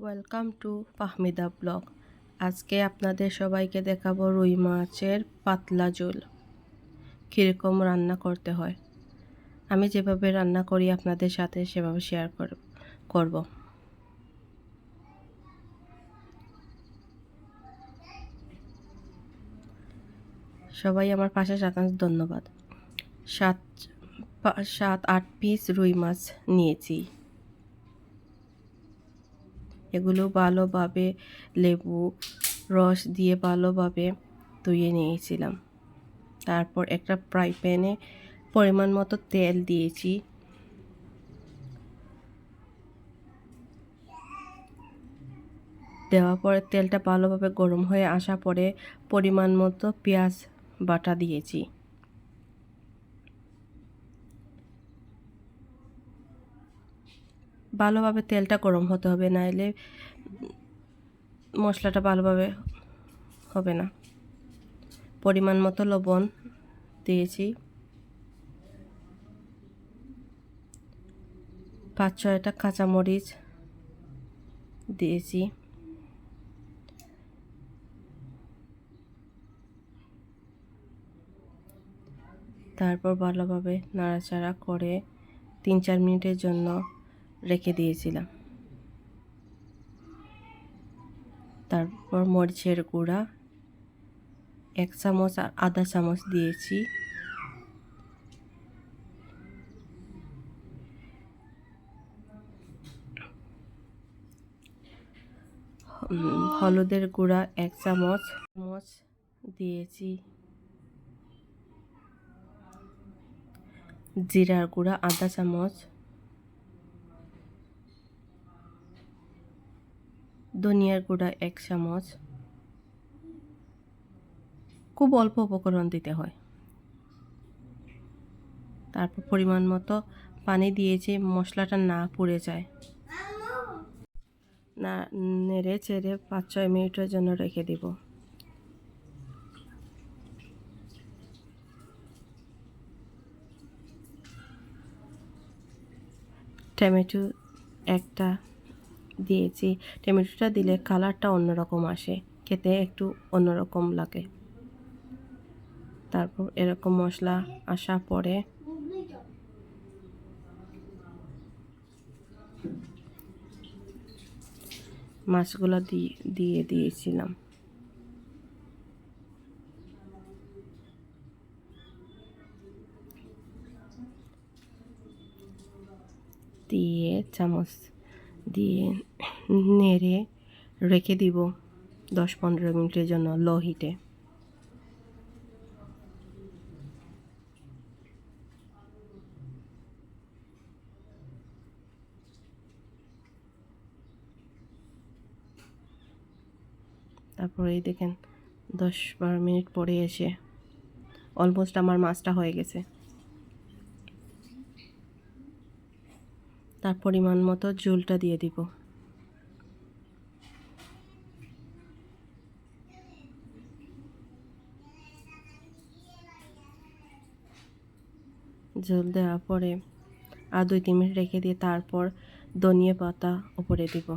Welcome to Fahmida blog. আজকে আপনাদের সবাইকে দেখাবো রুই মাছের পাতলা ঝোল কীরকম রান্না করতে হয়। আমি যেভাবে রান্না করি আপনাদের সাথে সেভাবে শেয়ার করব। সবাই আমার পাশে থাকার ধন্যবাদ। 7-8 পিস রুই মাছ নিয়েছি। এগুলো ভালোভাবে লেবু রস দিয়ে ভালোভাবে ধুয়ে নিয়েছিলাম। তারপর একটা ফ্রাই প্যানে পরিমাণ মতো তেল দিয়েছি। দেওয়ার পরে তেলটা ভালোভাবে গরম হয়ে আসা পরে পরিমাণ মতো পেঁয়াজ বাটা দিয়েছি। ভালোভাবে তেলটা গরম হতে হবে, নাইলে মশলাটা ভালোভাবে হবে না। পরিমাণ মতো লবণ দিয়েছি। 5-6টা কাঁচামরিচ দিয়েছি। তারপর ভালোভাবে নাড়াচাড়া করে 3-4 মিনিটের জন্য রেখে দিয়েছিলাম। তারপর মরিচের গুঁড়া 1 চামচ আর আধা চামচ দিয়েছি। হলুদের গুঁড়া 1 চামচ দিয়েছি। জিরার গুঁড়া আধা চামচ, ধনিয়ার গুঁড়া 1 চামচ। খুব অল্প উপকরণ দিতে হয়। তারপর পরিমাণ মতো পানি দিয়েছি, মশলাটা না পুড়ে যায়। না নেড়ে চেড়ে 5-6 মিনিটের জন্য রেখে দেব। টমেটো একটা দিয়েছি। টমেটোটা দিলে কালারটা অন্যরকম আসে, খেতে একটু অন্যরকম লাগে। তারপর এরকম মশলা আসা পরে মাছগুলো দিয়ে দিয়েছিলাম। দিয়ে চামচ দিয়ে নেড়ে রেখে দিব 10-15 মিনিটের জন্য লো হিটে। তারপরে এই দেখেন 10-12 মিনিট পরে এসে অলমোস্ট আমার মাছটা হয়ে গেছে। তার পরিমাণ মতো ঝোলটা দিয়ে দিব। ঝোল দেওয়ার পরে আর 2-3 মিনিট রেখে দিয়ে তারপর ধনিয়া পাতা উপরে দিব।